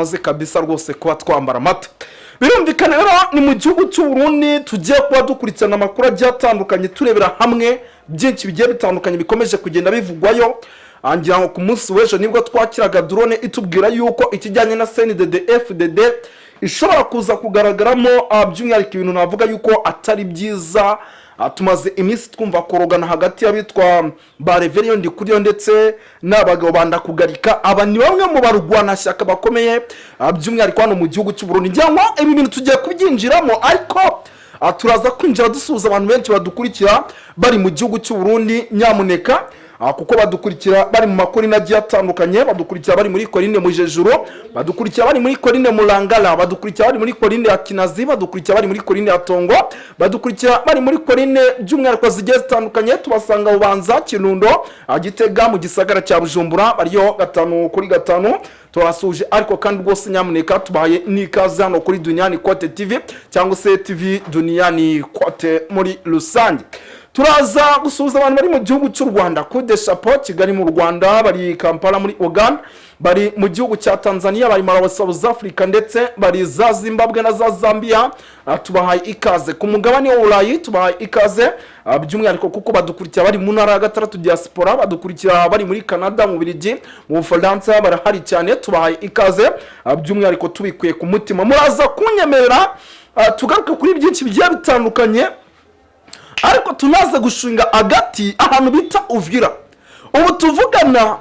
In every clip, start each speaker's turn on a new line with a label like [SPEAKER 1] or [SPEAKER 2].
[SPEAKER 1] twamaze kabisa rwose kuba twambara amata. Birumvikana rero ni mu gihugu cy'u Burundi tugiye kuba dukurikirana amakuru agiye atandukanye turebera hamwe byinshi bigiye bitandukanye bikomeje kugenda bivugwayo. Angira ngo ku munsi w'ejo nibwo twakiraga drone itubwira yuko ikijyanye na CNDD-FDD ishobora kuza kugaragaramo by'umwihariko ibintu navuga yuko atari byiza. Tumaze iminsi twumva korogana hagati y'abitwa ba Reverien Ndikuriyo ndetse n'abagabo banda kugarika. Aba ni bamwe mu barugwana shyaka bakomeye by'umwihariko hano mu gihugu cy'u Burundi. Ngira ngo ibi bintu tugiye kubyinjiramo, ariko turaza kwinjira dusuhuza abantu benshi badukurikira bari mu gihugu cy'u Burundi. Nyamuneka kuko badukurikira bari mu makuru nagiye atandukanye, badukurikira bari muri Korine Mujejuru, badukurikira bari muri Korine Mulangala, badukurikira bari muri Korine ya Kinazi, badukurikira bari muri Korine ya Tongo, badukurikira bari muri Korine by'umwihariko zigiye zitandukanye. Tubasanga Bubanza, Kirundo, Gitega, mu gisagara cya Bujumbura bariyo 5 kuri 5. Turasuje ariko kandi rwose nyamuneka tubaye n'ikaze hano kuri Duniani Kote TV cyangwa se TV Duniani Kote muri rusange. Turaza gusuhuza abantu bari mu gihugu cy'u Rwanda, Kude Chapeau Kigali mu Rwanda, bari Kampala muri Uganda, bari mu gihugu cya Tanzania, bari Malawi, South Africa ndetse bari za Zimbabwe na za Zambia. Tubahaye ikaze ku mugabane w'Uburayi, tubahaye ikaze by'umwihariko kuko badukurikira bari mu ntara ya 6 diaspora, badukurikira bari muri Canada, mu Bubiligi, mu Bufaransa, barahari cyane. Tubahaye ikaze by'umwihariko tubikuye ku mutima. Muraza kunyemerera tugaruke kuri byinshi bigiye bitandukanye, ariko tunaze gushinga agati ahantu bita Uvira. Ubu tuvugana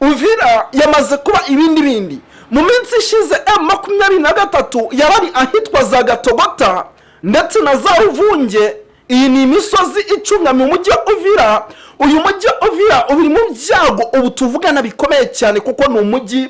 [SPEAKER 1] Uvira yamaze kuba ibindi. Mu minsi ishize M23 yabari ahitwa za Gatogota ndetse na za Ruvunge. Iyi ni imisozi icungamiye umujyi wa Uvira. Uyu mujyi wa Uvira uri mu byago ubu tuvugana bikomeye cyane kuko ni umujyi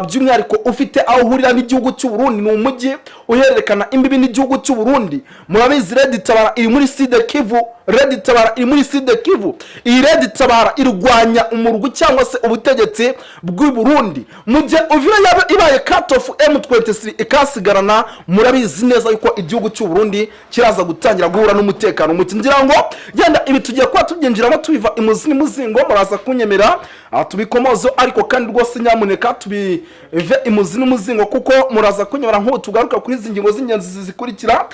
[SPEAKER 1] by'umwihariko ufite aho uhurira n'igihugu cy'u Burundi. Ni umujyi uhererekana imbibi n'igihugu cy'u Burundi. Murabizi Red Tabara iri muri Sud Kivu, Red Tabara iri muri Sud Kivu. Iyi Red Tabara irwanya umurwa cyangwa se ubutegetsi bw'u Burundi. Mu gihe Uvira yaba ibaye cut off M23 ikasigarana, murabizi neza yuko igihugu cy'u Burundi kiraza gutangira guhura n'umutekano muke. Ngira ngo yenda ibi tugiye kwa tubyinjiramo tubiva imuzini muzingo. Muraza kunyemera tubikomozo, ariko kandi rwose nyamuneka tubive imuzini muzingo kuko muraza kunyemera nko tugaruka kuri izi ngingo z'ingenzi zikurikira.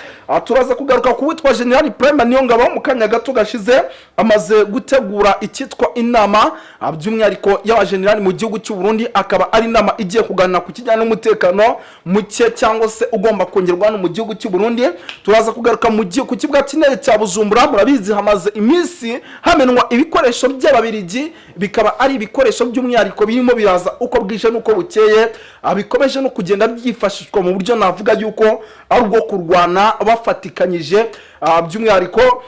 [SPEAKER 1] Turaza kugaruka ku witwa General Prime Niyongabo mu kanya gato gashize amaze gutegura icyitwa inama by'umwihariko y'abagenerali mu gihugu cy'u Burundi, akaba ari inama igiye kuganira ku kijyanye n'umutekano muke cyangwa se ugomba kongerwa no mu gihugu cy'u Burundi. Turaza kugaruka mu gihe ku kibuga cy'indege cya Bujumbura. Murabizi hamaze iminsi hamenwa ibikoresho by'Ababirigi, bikaba ari ibikoresho by'umwihariko birimo biraza uko bwije nuko bukeye, bikomeje no kugenda byifashishwa mu buryo navuga yuko ari ubwo kurwana bafatikanyije by'umwihariko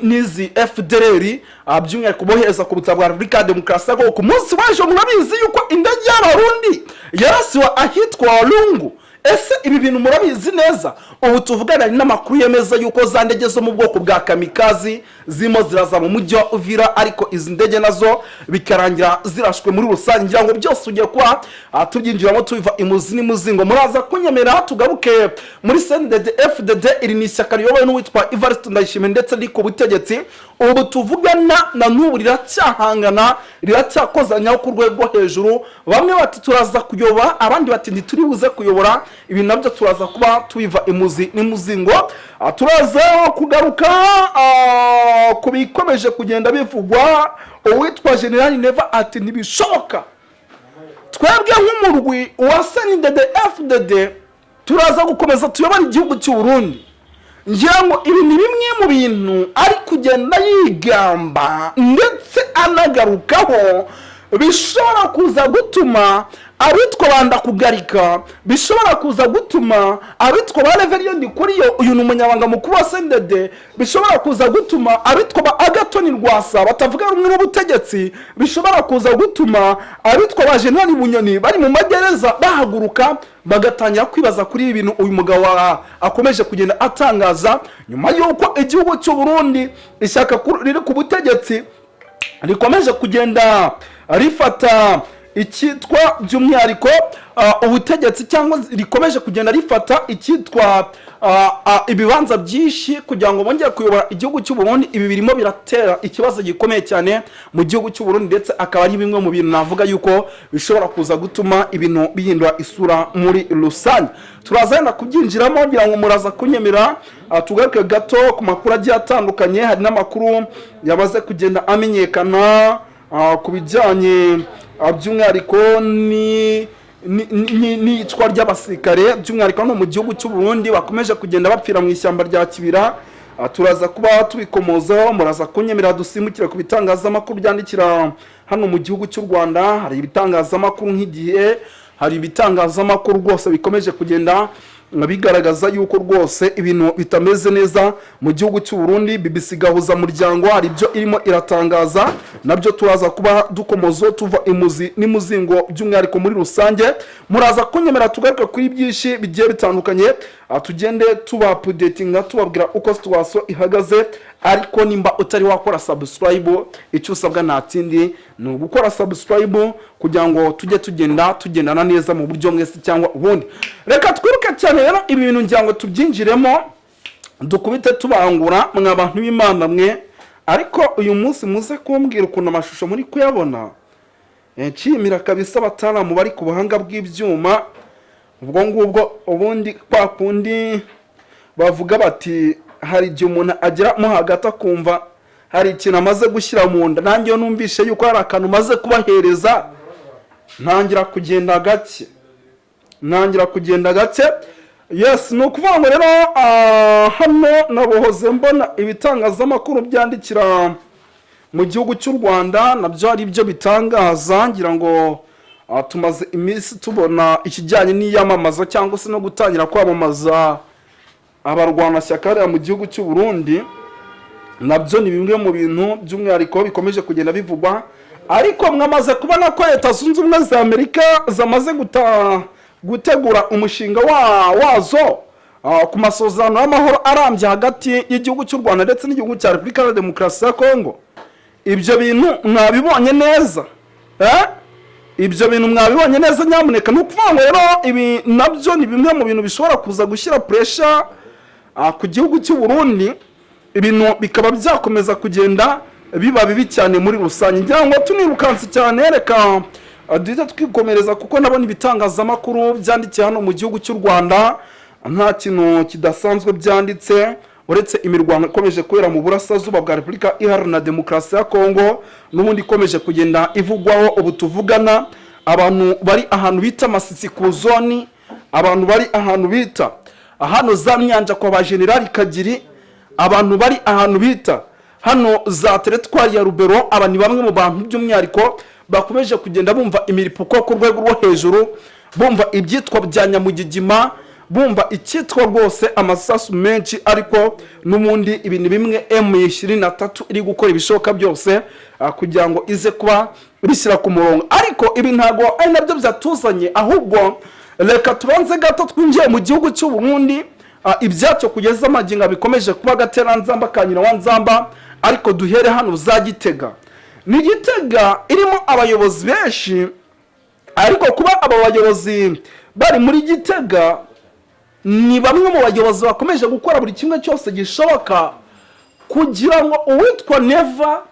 [SPEAKER 1] nizi FDLR by'umwihariko bohereza ku butaka bwa Repubulika ya Demokarasi ya Kongo. Ku munsi w'ejo murabizi yuko indege y'Abarundi yarasiwe ahitwa Lungu. Ese ibi bintu murabizi neza? Ubu tuvugana n'amakuru yemeza yuko za ndege zo mu bwoko bwa kamikazi zimo ziraza mu mujyi wa Uvira, ariko izi ndege nazo bikarangira zirashwe muri rusange. Ngira ngo byose ugiye kwa tubyinjiramo tubiva imuzini muzingo. Muraza kunyemera tugaruke muri CNDD-FDD. Iri ni ishyaka riyobowe n'uwitwa Evariste Ndayishimiye ndetse riko butegetsi. Ubu tuvugana na n'ubu riracyahangana, riracyakozanya ku rwego hejuru. Bamwe bati turaza kuyoba, abandi bati ntituribuze kuyobora. Ibi nabyo turaza kuba tubiva imuzi n'imuzingo. Turaza kugaruka kubikomeje kugenda bivugwa. Uwitwa General Neva ati ntibishoboka twebwe nk'umurwi wa CNDD-FDD turaza gukomeza tuyobora igihugu cy'u Burundi. Ngira ngo ibi ni bimwe mu bintu ari kugenda yigamba ndetse anagarukaho bishobora kuza gutuma abitwa banda kugarika, bishobora kuza gutuma abitwa ba Reverien Ndikuriyo, uyu ni umunyabanga mukuru wa CNDD, bishobora kuza gutuma abitwa ba Agathon Rwasa batavuga rumwe n'ubutegetsi, bishobora kuza gutuma abitwa ba General Bunyoni bari mu magereza bahaguruka bagatangira kwibaza kuri ibintu uyu mugabo akomeje kugenda atangaza nyuma yuko igihugu cy'u Burundi ishyaka riri ku butegetsi rikomeje kugenda rifata icyitwa by'umwihariko ubutegetsi cyangwa rikomeje kugenda rifata icyitwa ibibanza byinshi kugira ngo bongere kuyobora igihugu cy'u Burundi. Ibi birimo biratera ikibazo gikomeye cyane mu gihugu cy'u Burundi, ndetse akaba ari bimwe mu bintu navuga yuko bishobora kuza gutuma ibintu bihindura isura muri rusange. Turazana kubyinjiramo ngira ngo muraza kunyemera tugaruke gato ku makuru agiye atandukanye. Hari n'amakuru yabaze kugenda amenyekana ku bijyanye by'umwihariko n'icwa ry'abasirikare by'umwihariko no mu gihugu cy'u Burundi bakomeje kugenda bapfira mu ishyamba rya Kibira. Turaza kuba tubikomozaho, muraza kunyemera dusimbukire ku bitangazamakuru byandikira hano mu gihugu cy'u Rwanda. Hari ibitangazamakuru nk'Igihe, hari ibitangazamakuru rwose bikomeje kugenda bigaragaza yuko rwose ibintu bitameze neza mu gihugu cy'u Burundi. BBC Gahuza Muryango hari ibyo irimo iratangaza, nabyo turaza kuba dukomozo tuva imuzi n'imuzingo by'umwihariko muri rusange. Muraza kunyemera tugaruka kuri byinshi bigiye bitandukanye, tugende tuba updatinga tubabwira uko situation ihagaze. Ariko nimba utari wakora subscribe, icyo usabwa natindi ni ugukora subscribe kugira ngo tujye tugendana neza mu buryo mwese cyangwa ubundi. Reka twiruke cyane rero ibi bintu ngira ngo tubyinjiremo dukubite tubangura mwa bantu b'Imana mwe. Ariko uyu munsi muze kumbwira ukuntu amashusho muri kuyabona, nshimira kabisa bataramu bari ku buhanga bw'ibyuma. Ubwo ngubwo ubundi kwa kundi bavuga bati hari igihe umuntu agera mo hagati akumva hari ikintu amaze gushyira mu nda. Nanjye numvishe yuko hari akantu maze kubahereza, ntangira kugenda gake. Yes, ni ukuvuga ngo rero hano nabohoze mbona ibitangazamakuru byandikira mu gihugu cy'u Rwanda nabyo hari ibyo bitangaza. Ngira ngo tumaze iminsi tubona ikijyanye n'iyamamaza cyangwa se no gutangira kwamamaza abarwanashyaka mu gihugu cy'u Burundi. Nabyo ni bimwe mu bintu by'umwihariko bikomeje kugenda bivugwa. Ariko mwamaze kubona ko Leta Zunze Ubumwe za Amerika zamaze gutegura umushinga wazo ku masezerano y'amahoro arambye hagati y'igihugu cy'u Rwanda ndetse n'igihugu cya Repubulika ya Demokarasi ya Kongo. Ibyo bintu mwabibonye neza? Ibyo bintu mwabibonye neza nyamuneka. Ni ukuvuga ngo rero ibi nabyo ni bimwe mu bintu bishobora kuza gushyira pressure ku gihugu cy'u Burundi. Ibintu bikaba byakomeza kugenda biba bibi cyane muri rusange. Ngira ngo tunirukanse cyane, reka duhita twikomereza kuko nabona ibitangazamakuru byandikiye hano mu gihugu cy'u Rwanda nta kintu kidasanzwe byanditse, uretse imirwano ikomeje kubera mu burasirazuba bwa Repubulika Iharanira Demokarasi ya Kongo n'ubundi ikomeje kugenda ivugwaho. Ubu tuvugana abantu bari ahantu bita Masisi ku zone, abantu bari ahantu bita hano za Nyanja kwa ba General Kagiri, abantu bari ahantu bita hano za teritwari ya Rubero. Aba ni bamwe mu bantu by'umwihariko bakomeje kugenda bumva imiripuko ku rwego rwo hejuru, bumva ibyitwa bya Nyamugigima, bumva icyitwa rwose amasasu menshi. Ariko n'umundi ibintu bimwe M23 iri gukora ibishoboka byose kugira ngo ize kuba bishyira ku murongo. Ariko ibi ntago ari nabyo byatuzanye, ahubwo reka tubanze gato twinjiye mu gihugu cy'u Burundi. Ibyacyo kugeza amaginga bikomeje kuba gateranzamba kanyina wa nzamba. Ariko duhere hano za Gitega. Ni Gitega irimo abayobozi benshi, ariko kuba aba bayobozi bari muri Gitega ni bamwe mu bayobozi bakomeje gukora buri kimwe cyose gishoboka kugira ngo uwitwa Neva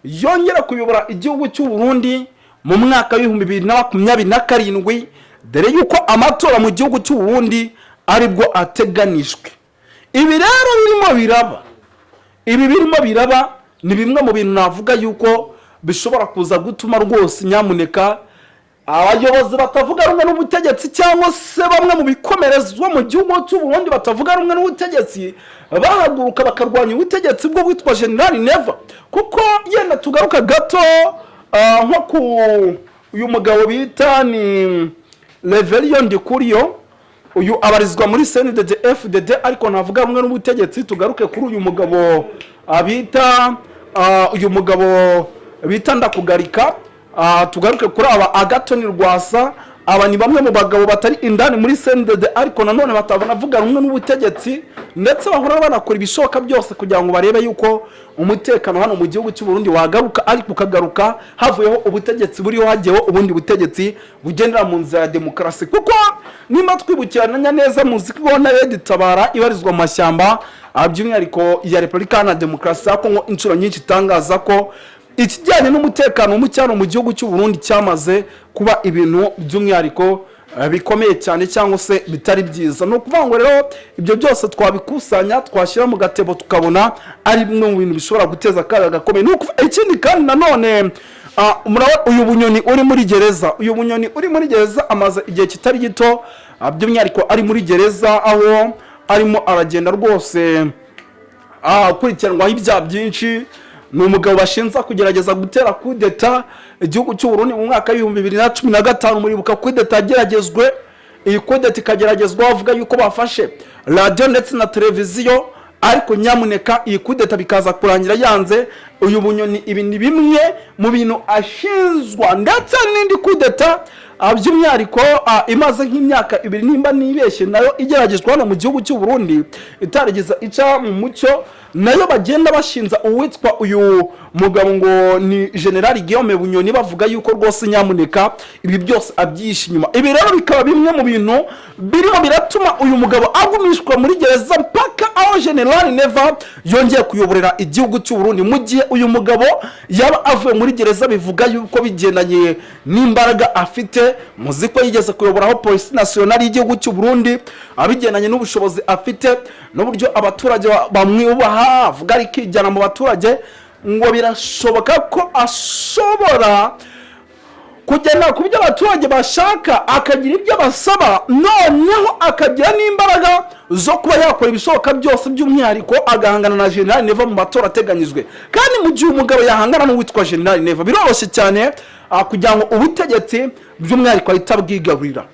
[SPEAKER 1] yongera kuyobora igihugu cy'u Burundi mu mwaka wa 2027, dore yuko amatora mu gihugu cy'u Burundi aribwo ateganijwe. Ibi rero birimo biraba ni bimwe mu bintu navuga yuko bishobora kuza gutuma rwose nyamuneka abayobozi batavuga rumwe n'ubutegetsi cyangwa se bamwe mu bikomerezwa mu gihugu cy'u Burundi batavuga rumwe n'ubutegetsi bahaguruka bakarwanya ubutegetsi bwo bwitwa General Neva. Kuko yenda tugaruka gato nko ku uyu mugabo bita ni Reverien Ndikuriyo, uyu abarizwa muri CNDD-FDD ariko navuga rumwe n'ubutegetsi. Tugaruke kuri uyu mugabo bita Ndakugarika, tugaruke kuri aba Agathon Rwasa, aba ni bamwe mu bagabo batari indani muri CNDD ariko nanone batabona avuga rumwe n'ubutegetsi ndetse bahora banakora ibishoboka byose kugira ngo barebe yuko umutekano hano mu gihugu cy'u Burundi wagaruka ariko ukagaruka havuyeho ubutegetsi buriho hagiyeho ubundi butegetsi bugendera mu nzira ya demokarasi kuko nimba twibukiranya neza muziki ubona Red Tabara ibarizwa mu mashyamba by'umwihariko ya Repubulika na Demokarasi ya Kongo inshuro nyinshi itangaza ko ikijyanye n'umutekano mu cyano mu gihugu cy'u Burundi cyamaze kuba ibintu by'umwihariko bikomeye cyane cyangwa se bitari byiza. No kuvuga ngo rero ibyo byose twabikusanya twashyira mu gatebo tukabona ari bimwe mu bintu bishobora guteza akaga gakomeye. Ikindi kandi nanone uyu bunyoni uri muri gereza, amaze igihe kitari gito by'umwihariko ari muri gereza aho arimo aragenda rwose akurikiranwaho ibyaha byinshi. Ni umugabo bashinza kugerageza gutera kudeta igihugu cy'u Burundi mu mwaka wa 2015 muribuka kudeta yageragezwe. Iyi kudeta ikageragezwa bavuga yuko bafashe radio ndetse na televiziyo ariko nyamuneka iyi kudeta bikaza kurangira yanze. Uyu bunyoni ibi ni bimwe mu bintu ashinzwa ndetse n'indi kudeta by'umwihariko imaze nk'imyaka 2 nimba nibeshye nayo igeragezwa hano mu gihugu cy'u Burundi itarigeza ica mu mucyo nayo bagenda bashinza uwitwa uyu mugabo ngo ni General Guillaume Bunyoni bavuga yuko rwose nyamuneka ibi byose abyisha inyuma. Ibi rero bikaba bimwe mu bintu birimo biratuma uyu mugabo agumishwa muri gereza mpaka aho General Neva yongeye kuyoborera igihugu cy'u Burundi. Mu gihe uyu mugabo yaba avuye muri gereza bivuga yuko bigendanye n'imbaraga afite muziko yigeze kuyoboraho Police Nationale y'igihugu cy'u Burundi abigendanye n'ubushobozi afite n'uburyo abaturage bamwubaha avuga ari kijyana mu baturage ngo birashoboka ko ashobora kugena ku byo abaturage bashaka akagira ibyo basaba noneho akagira n'imbaraga zo kuba yakora ibishoboka byose by'umwihariko agahangana na General Neva mu matora ateganyizwe. Kandi mu gihe umugabo yahangana n'uwitwa General Neva biroroshye cyane kugira ngo ubutegetsi by'umwihariko ahita bwigaburira.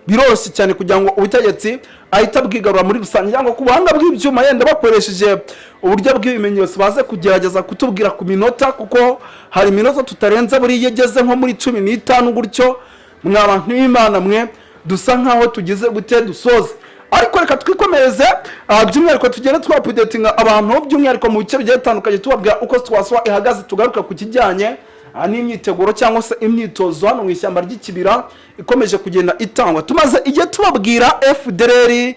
[SPEAKER 1] Biroroshye cyane kugira ngo ubutegetsi ahita bwigarura muri rusange cyangwa ku buhanga bw'ibyuma yenda bakoresheje uburyo bw'ibimenyetso baze kugerageza kutubwira ku minota kuko hari iminota tutarenza buri yegeze nko muri 15 gutyo mw'abantu b'Imana mwe dusa nkaho tugize gute dusoze. Ariko reka twikomereze by'umwihariko tugende twapudetinga abantu by'umwihariko mu bice bigiye bitandukanye tubabwira uko twaswa ihagaze tugaruka ku kijyanye n'imyiteguro cyangwa se imyitozo hano mu ishyamba ry'ikibira ikomeje kugenda itangwa. Tumaze igihe tubabwira FDLR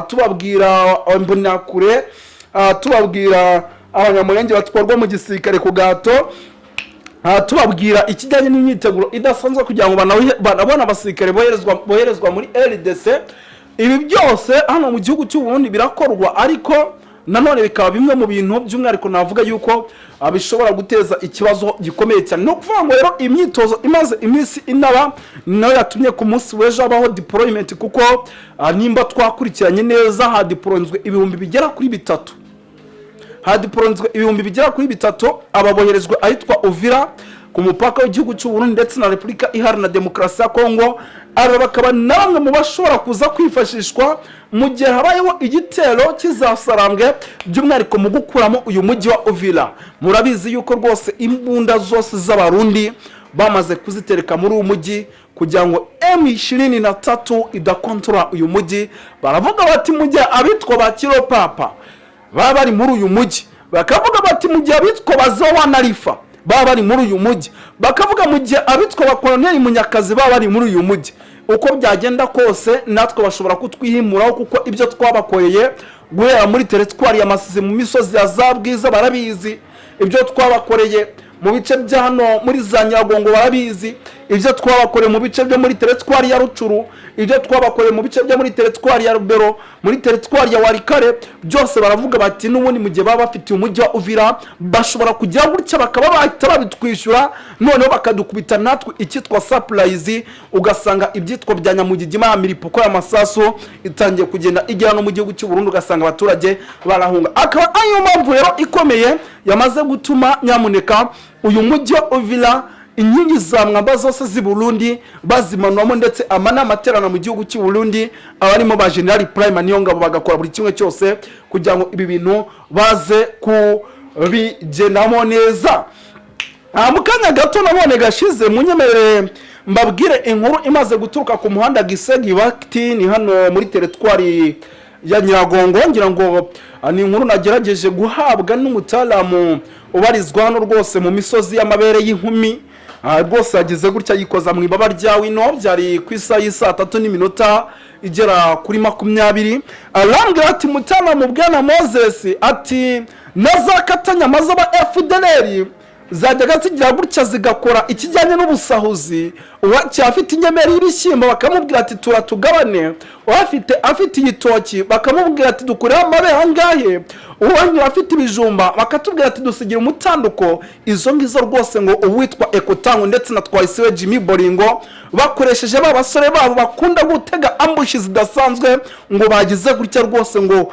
[SPEAKER 1] tubabwira Imbonakure tubabwira abanyamurenge batwarwa mu gisirikare ku gato tubabwira ikijyanye n'imyiteguro idasanzwe kugira ngo banabona abasirikare boherezwa muri RDC. Ibi byose hano mu gihugu cy'u Burundi birakorwa ariko nanone bikaba bimwe mu bintu by'umwihariko navuga yuko bishobora guteza ikibazo gikomeye cyane. No kuvuga ngo rero imyitozo imaze iminsi inaba nayo yatumye ku munsi w'ejo abaho deployment kuko nimba twakurikiranye neza hadeployenzwe ibihumbi bigera kuri 3 ababoherezwa ahitwa Uvira ku mupaka w'igihugu cy'u Burundi ndetse na Repubulika Iharanira Demokarasi ya Kongo. Aba bakaba namwe mu bashobora kuza kwifashishwa mu gihe habayeho igitero kizasarambwe by'umwihariko mu gukuramo uyu mujyi wa Uvira. Murabizi yuko rwose imbunda zose z'abarundi bamaze kuzitereka muri uyu mujyi kugira ngo M23 idakontrola uyu mujyi. Baravuga bati mu gihe abitwa ba Kiropapa baba bari muri uyu mujyi, bakavuga bati mu gihe abitwa bazawa narifa baba bari muri uyu mujyi, bakavuga mu gihe abitwa ba Colonel Munyakazi baba bari muri uyu mujyi. Uko byagenda kose natwe bashobora kutwihimuraho kuko ibyo twabakoreye guhera muri teritwari ya Masisi mu misozi ya Zabwiza barabizi, ibyo twabakoreye mu bice bya hano muri za Nyagongo barabizi, ibyo twabakoreye mu bice byo muri teritwari ya Rucuru, ibyo twabakoreye mu bice byo muri teritwari ya Rubero, muri teritwari ya Warikare, byose baravuga bati n'ubundi mu gihe baba bafite umujyi wa Uvira bashobora kugira gutya bakaba bahita babitwishyura noneho bakadukubita natwe ikitwa surprise. Ugasanga ibyitwa bya Nyamugigima Miripuko ya Masaso itangiye kugenda igera no mu gihugu cy'u Burundi ugasanga abaturage barahunga. Akaba ayo mpamvu rero ikomeye yamaze gutuma nyamuneka uyu mujyi wa Uvira inkingi za mwamba zose z'i Burundi bazimanwamo ndetse n'amaterana mu gihugu cy'u Burundi abarimo ba General Prime Niyongabo bagakora buri kimwe cyose kugira ngo ibi bintu baze kubigenamo neza. Mukanya gato nabone gashize munyemerere mbabwire inkuru imaze guturuka ku muhanda Gisegi Bakti ni hano muri teritwari ya Nyiragongo. Ngira ngo ni inkuru nagerageje guhabwa n'umutalamu ubarizwa hano rwose mu misozi y'amabere y'inkumi. Rwose yagize gutya yikoza mu ibaba rya wino, byari ku isaha y'isa 3:00 igera kuri 20. Arambwira ati mutalamu bwana Moses ati nazakatanya mazaba FDLR zajyaga zigira gutya zigakora ikijyanye n'ubusahuzi. Uwacyafite inyemeri y'ibishyimbo bakamubwira ati turatugabane, afite igitoki bakamubwira ati dukurira amabe hangahe, uwanyura afite ibijumba bakatubwira ati dusigira umutanduko. Izo ngizo rwose ngo uwitwa Ekotango ndetse na Twayisiwe Jimmy Bolingo bakoresheje babasore babo bakunda gutega ambushi zidasanzwe ngo bagize gutya rwose ngo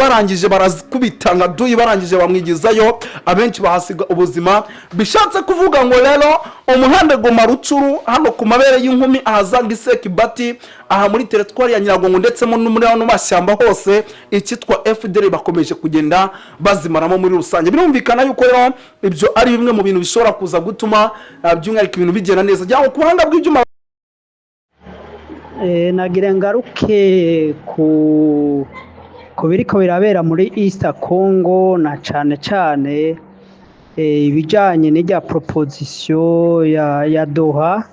[SPEAKER 1] barangije barazikubitanga duyi, barangije bamwigizayo, abenshi bahasiga ubuzima. Bishatse kuvuga ngo rero umuhanda Goma Rucuru hano ku mabere y'inkumi ahazanga Giseki Bati aha muri teritwari ya Nyiragongo ndetse no muri hano mashyamba hose ikitwa FDL bakomeje kugenda bazimaramo muri rusange. Birumvikana yuko rero ibyo ari bimwe mu bintu bishobora kuza gutuma by'umwihariko ibintu bigenda neza. Cyangwa ku buhanga bw'ibyuma
[SPEAKER 2] nagira ngaruke ku biriko birabera muri East Congo na cyane ibijanye n'ijya proposition ya Doha.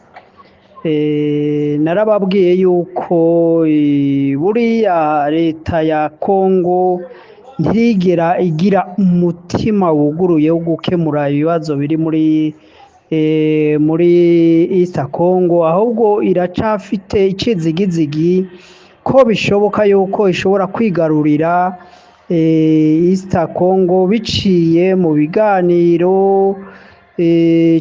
[SPEAKER 2] Narababwiye yuko buriya leta ya Congo ntirigera igira umutima wuguruye wo gukemura ibibazo biri muri East Congo, ahubwo iracafite icizigizigi ko bishoboka yuko ishobora kwigarurira East Congo biciye mu biganiro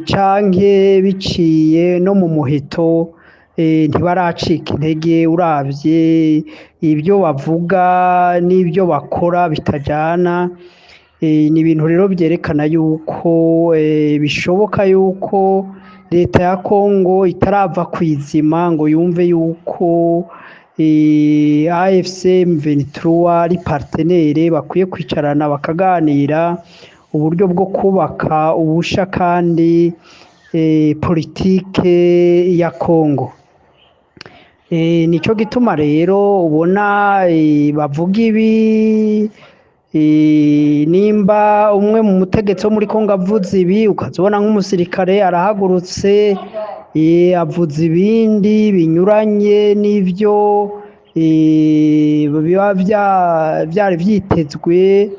[SPEAKER 2] canke biciye no mu muheto. Ntibaracika intege, uravye ibyo bavuga n'ibyo bakora bitajana. Ni ibintu rero byerekana yuko bishoboka yuko leta ya Congo itarava kwizima ngo yumve yuko AFC M23 ari partenaire bakwiye kwicarana bakaganira uburyo bwo kubaka ubusha kandi politike ya Congo. Nico gituma rero ubona bavuga ibi, nimba umwe mu mutegetsi wo muri Congo avuze ibi ukazobona nk'umusirikare arahagurutse avuze ibindi binyuranye n'ivyo biba byari vyitezwe.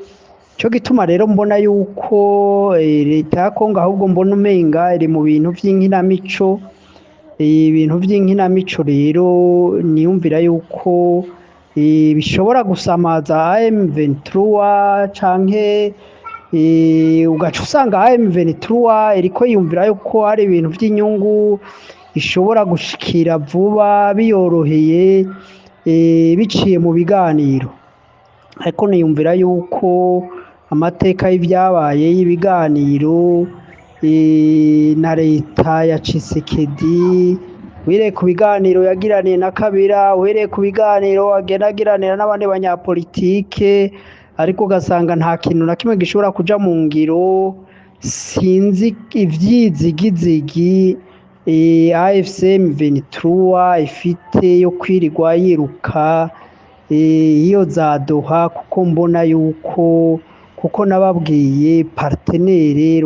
[SPEAKER 2] Cyo gituma rero mbona yuko leta ya Congo ahubwo mbona umenga iri mu bintu by'inkinamico. Ibintu by'inkinamico rero niyumvira yuko bishobora gusamaza M23 canke ugaca usanga M23 iriko yumvira yuko hari ibintu by'inyungu ishobora gushikira vuba biyoroheye biciye mu biganiro. Ariko niyumvira yuko amateka y'ibyabaye y'ibiganiro na leta ya Tshisekedi, wire ku biganiro yagiraniye na Kabila, wire ku biganiro agiranira n'abandi banyapolitike, ariko ugasanga nta kintu na kimwe gishobora kuja mu ngiro. Sinzi ivyizigizigi AFC M23 ifite yo kwirirwa yiruka iyo za Doha, kuko mbona yuko kuko nababwiye partenaire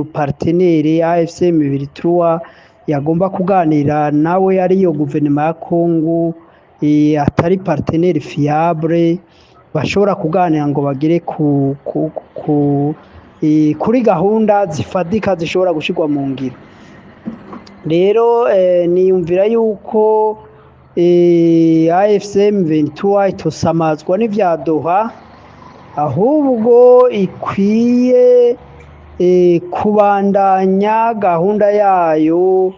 [SPEAKER 2] AFC M23 yagomba kuganira nawe ariyo guverinoma ya Congo atari partenaire fiable bashobora kuganira ngo bagere kuri gahunda zifadika zishobora gushirwa mu ngiro. Rero niyumvira yuko AFC M23 itosamazwa n'ivya Doha, ahubwo ikwiye kubandanya gahunda yayo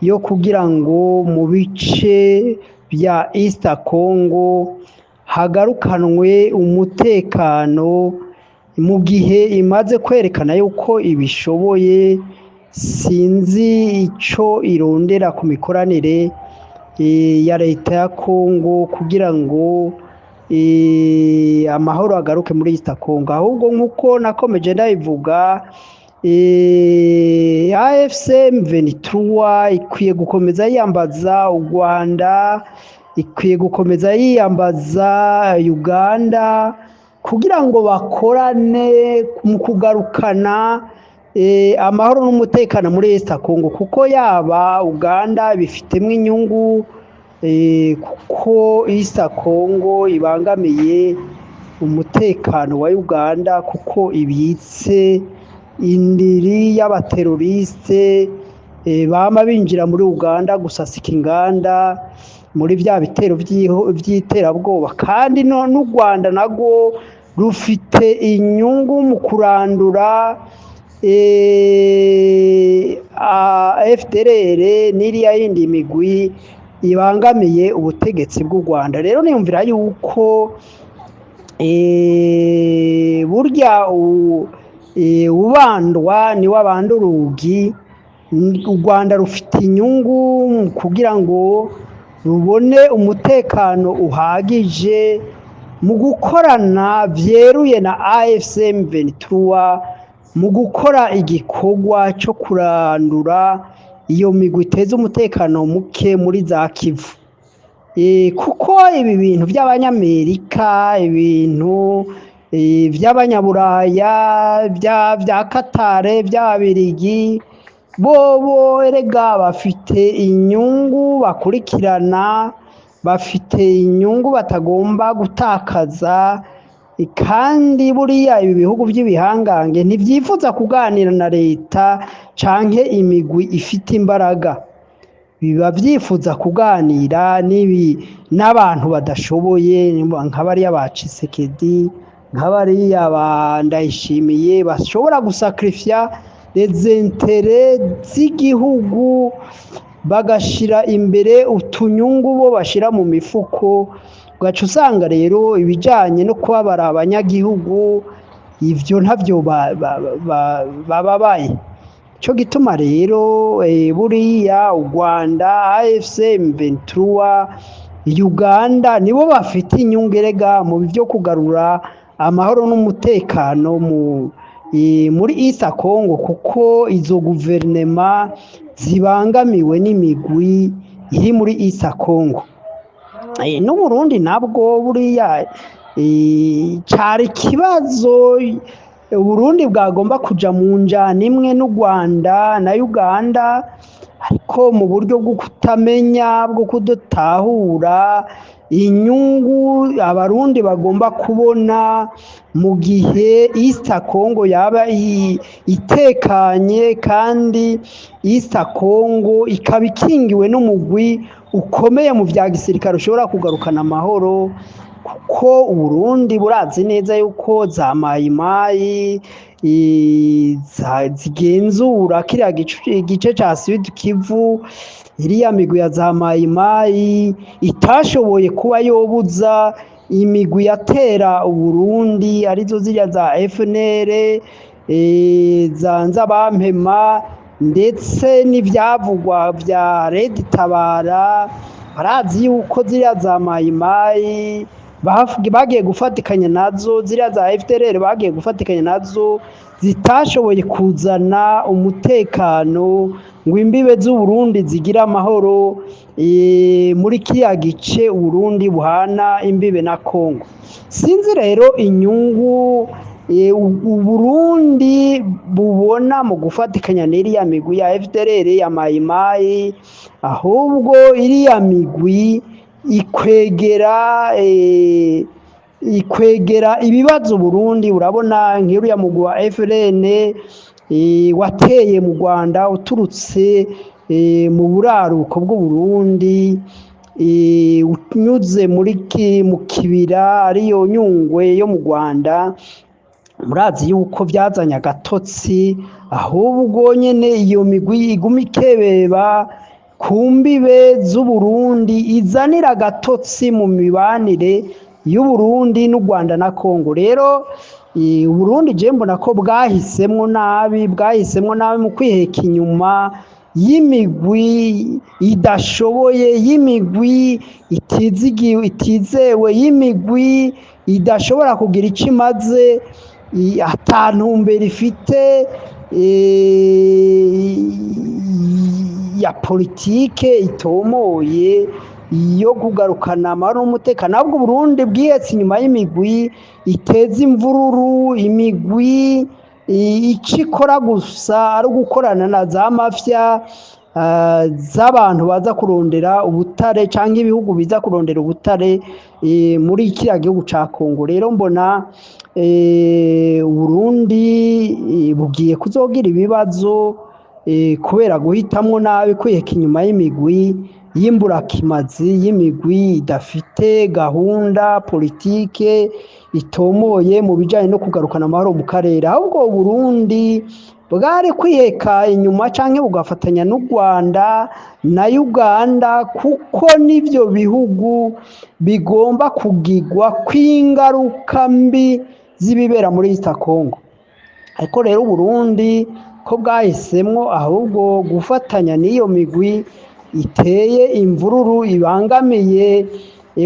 [SPEAKER 2] yo kugira ngo mu bice bya East Congo hagarukanwe umutekano, mu gihe imaze kwerekana yuko ibishoboye. Sinzi ico irondera ku mikoranire ya leta ya Congo kugira ngo amahoro agaruke muri East Congo, ahubwo nkuko nakomeje ndabivuga AFC M23 ikwiye gukomeza yiyambaza u Rwanda, ikwiye gukomeza yiyambaza Uganda kugira ngo bakorane mu kugarukana amahoro n'umutekano muri East Congo, kuko yaba Uganda bifitemo inyungu kuko East Congo ibangamiye umutekano wa Uganda, kuko ibitse indiri y'abateroriste bama binjira muri Uganda gusasika inganda muri bya bitero by'iterabwoba, kandi n'u Rwanda nago rufite inyungu mu kurandura FDLR n'iriya yindi migwi ibangamiye ubutegetsi bw'u Rwanda. Rero niyumvira yuko burya ubandwa ni wabanda urugi. U Rwanda rufite inyungu kugira ngo rubone umutekano uhagije mu gukorana byeruye na AFC M23 mu gukora igikorwa cyo kurandura iyo migwi iteza umutekano muke muri za Kivu. Kuko ibi bintu by'abanyamerika, ibintu by'abanyaburaya, bya Katare, by'ababirigi, bobo erega bafite inyungu bakurikirana, bafite inyungu batagomba gutakaza, kandi buriya ibi bihugu by'ibihangange ntibyifuza kuganira na leta canke imigwi ifite imbaraga, biba byifuza kuganira n'abantu badashoboye nk'abariya ba Tshisekedi, nk'abariya ba Ndayishimiye, bashobora gusakrifya les intérêts z'igihugu bagashira imbere utunyungu bo bashira mu mifuko. Ugaca usanga rero ibijanye no kubabara abanyagihugu ivyo ntavyo bababaye. Cyo gituma rero buriya u Rwanda, AFC M23, Uganda nibo bafite inyungu erega mu byo kugarura amahoro n'umutekano muri East Congo, kuko izo guverinema zibangamiwe n'imigwi iri muri East Congo. N'u Burundi nabwo buriya cyari kibazo, Burundi bwagomba kuja mu njana imwe n'u Rwanda na Uganda, ariko mu buryo bwo kutamenya, bwo kudatahura inyungu abarundi bagomba kubona mu gihe East Congo yaba itekanye, kandi East Congo ikaba ikingiwe n'umugwi ukomeye mu bya gisirikare ushobora kugarukana amahoro, kuko Uburundi burazi neza yuko za mayimayi zigenzura kiriya gice ca Sud Kivu. Iriya migwi ya za mayimayi itashoboye kuba yobuza imigwi yatera Uburundi, arizo ziriya za FNL, za Nzabampema, ndetse n'ibyavugwa bya Red Tabara. Barazi yuko ziriya za mayimayi bagiye gufatikanya nazo, ziriya za FDLR bagiye gufatikanya nazo, zitashoboye kuzana umutekano ngo imbibe z'Uburundi zigira amahoro muri kiriya gice Uburundi buhana imbibe na Congo. Sinzi rero inyungu Uburundi bubona mu gufatikanya n'iriya migwi ya FDLR ya mayimayi, ahubwo iriya migwi ikwegera ibibazo Burundi. Urabona nk'iriya mugwi wa FLN wateye mu Rwanda uturutse mu buraruko bw'Uburundi, unyuze mu kibira ariyo Nyungwe yo mu Rwanda. Murazi yuko byazanye agatotsi, ahubwo nyene iyo migwi iguma ikebeba ku mbibe z'Uburundi, izanira agatotsi mu mibanire y'Uburundi n'u Rwanda na Congo. Rero Uburundi je mbona ko bwahisemwo nabi mu kwiheka inyuma y'imigwi idashoboye, y'imigwi itizewe, y'imigwi idashobora kugira icyo imaze, atantumbero ifite ya politike itomoye yo kugarukana amahoro n'umutekano, ahubwo Burundi bwihetse inyuma y'imigwi iteza imvururu, imigwi icyo ikora gusa ari ugukorana na za mafya z'abantu baza kurondera ubutare cyangwa ibihugu biza kurondera ubutare muri kiriya gihugu cya Kongo. Rero mbona Burundi bugiye kuzogira ibibazo kubera guhitamwo nabi, kwiheka inyuma y'imigwi y'imburakimazi, y'imigwi idafite gahunda politike itomoye mu bijyanye no kugarukana amahoro mu karere. Ahubwo Burundi bwari kwiheka inyuma cyangwa bugafatanya n'u Rwanda na Uganda, kuko n'ibyo bihugu bigomba kugigwa kw'ingaruka mbi z'ibibera muri East Congo. Ariko rero Burundi ko bwahisemwo ahubwo gufatanya n'iyo migwi iteye imvururu ibangamiye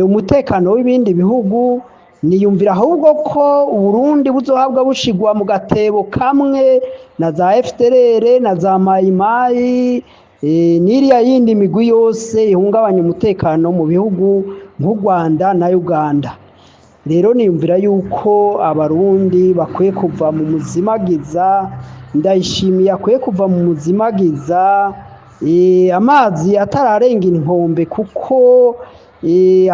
[SPEAKER 2] umutekano w'ibindi bihugu, niyumvira ahubwo ko Burundi buzohabwa bushigwa mu gatebo kamwe na za FDLR na za Mayimayi n'iriya yindi migwi yose ihungabanya umutekano mu bihugu nk'u Rwanda na Uganda. Rero niyumvira yuko abarundi bakwiye kuva mu muzimagiza, Ndayishimiye akwiye kuva mu muzimagiza, amazi atararenga inkombe, kuko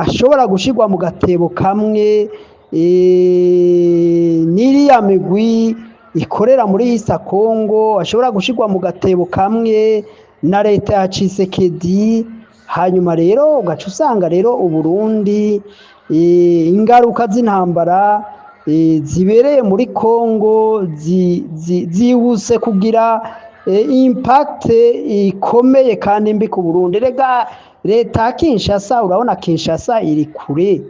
[SPEAKER 2] ashobora gushirwa mu gatebo kamwe n'iriya migwi ikorera muri East Congo, ashobora gushirwa mu gatebo kamwe na leta ya Tshisekedi. Hanyuma rero ugaca usanga rero Uburundi ingaruka z'intambara zibereye muri Congo zihuse kugira impact ikomeye kandi mbi ku Burundi. Rega leta ya Kinshasa, urabona Kinshasa iri kure,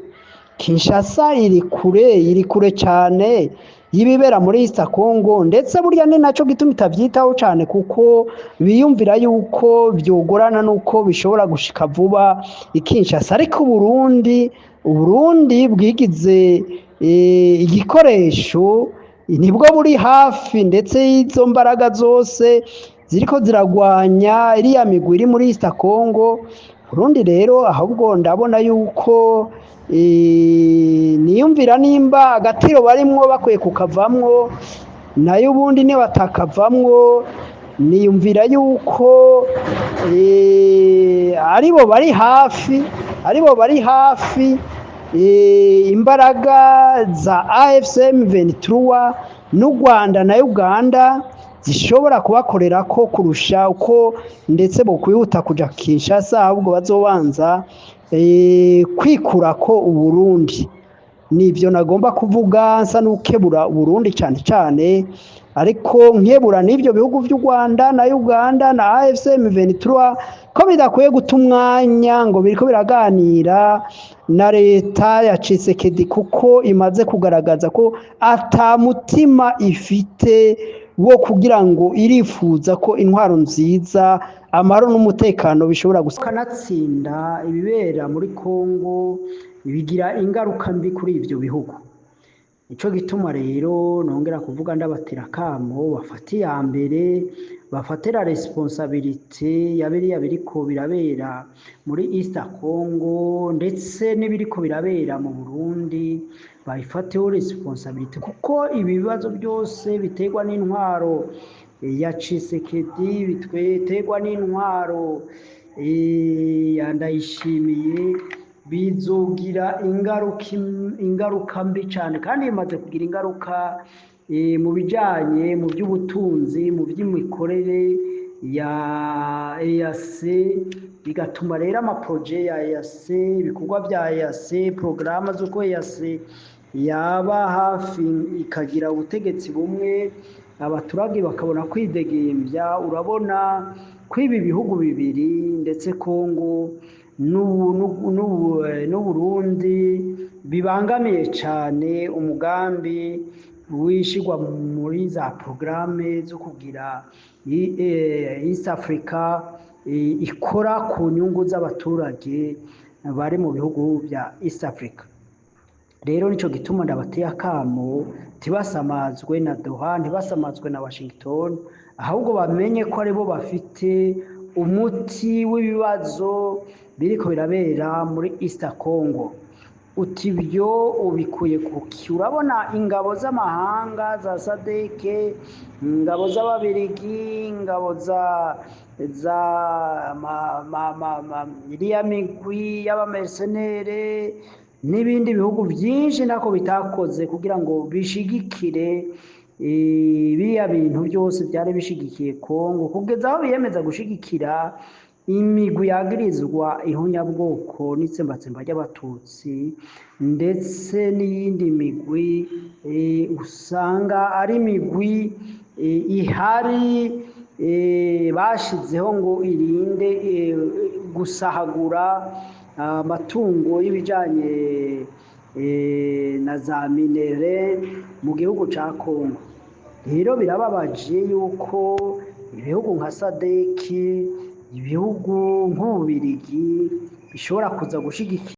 [SPEAKER 2] iri kure cyane y'ibibera muri East Congo, ndetse burya ni nacyo gituma itabyitaho cyane, kuko biyumvira yuko byogorana nuko bishobora gushika vuba Kinshasa. Ariko Uburundi bwigize igikoresho, nibwo buri hafi, ndetse izo mbaraga zose ziriko ziragwanya iriya migwi iri muri East Congo. Burundi rero ahubwo ndabona yuko niyumvira nimba agatiro barimwo bakwiye kukavamwo, nayo ubundi ni batakavamwo, niyumvira yuko aribo bari hafi imbaraga za AFC M23 n'u Rwanda na Uganda zishobora kubakorera ko kurusha uko, ndetse bo kwihuta kuja Kinshasa, ahubwo bazobanza kwikura ko Uburundi. Nivyo nagomba kuvuga, nsa n'ukebura Uburundi cyane cyane, ariko nkebura n'ibyo bihugu by'u Rwanda na Uganda na AFC M23 ko bidakwiye guta umwanya ngo biriko biraganira na leta ya Tshisekedi, kuko imaze kugaragaza ko ata mutima ifite wo kugira ngo irifuza ko intwaro nziza, amahoro n'umutekano bishobora gukanatsinda ibibera muri Congo, bigira ingaruka mbi kuri ibyo bihugu. Ico gituma rero nongera kuvuga ndabatira kamo bafati ya mbere, bafatira responsabilité yabiriya biriko birabera muri East Congo, ndetse n'ibiriko birabera mu Burundi bayifateho responsabilité, kuko ibibazo byose biterwa n'intwaro ya Tshisekedi, biterwa n'intwaro ya Ndayishimiye, bizogira ingaruka mbi cyane, kandi bimaze kugira ingaruka mu bijyanye mu by'ubutunzi, mu by'imikorere ya EAC, bigatuma rero amaproje ya EAC, ibikorwa bya EAC, porogaramu z'uko EAC yaba hafi ikagira ubutegetsi bumwe, abaturage bakabona kwidegembya. Urabona ko ibi bihugu bibiri, ndetse Congo n'Uburundi, bibangamiye cyane umugambi wishigwa muri za porogaramu zo kugira East Africa ikora ku nyungu z'abaturage bari mu bihugu bya East Africa. rero nico gituma ndabateye akamo ntibasamazwe na Doha, ntibasamazwe na Washington, ahubwo bamenye ko aribo bafite umuti w'ibibazo biriko birabera muri East Congo. Uti ibyo ubikuye kuki? Urabona ingabo z'amahanga za SADC, ingabo z'ababirigi, ingabo za iriya migwi y'abamercenere n'ibindi bihugu byinshi nako bitakoze kugira ngo bishigikire biriya bintu byose byari bishigikiye Kongo, kugeza aho biyemeza gushigikira imigwi yagirizwa ihunyabwoko n'itsembatsemba ry'abatutsi, ndetse n'iyindi migwi usanga ari imigwi ihari bashizeho ngo irinde gusahagura amatungo y'ibijanye na za minere mu gihugu ca Kongo. Rero birababaje yuko ibihugu nka SADC, ibihugu nk'Ububirigi bishobora kuza gushigikira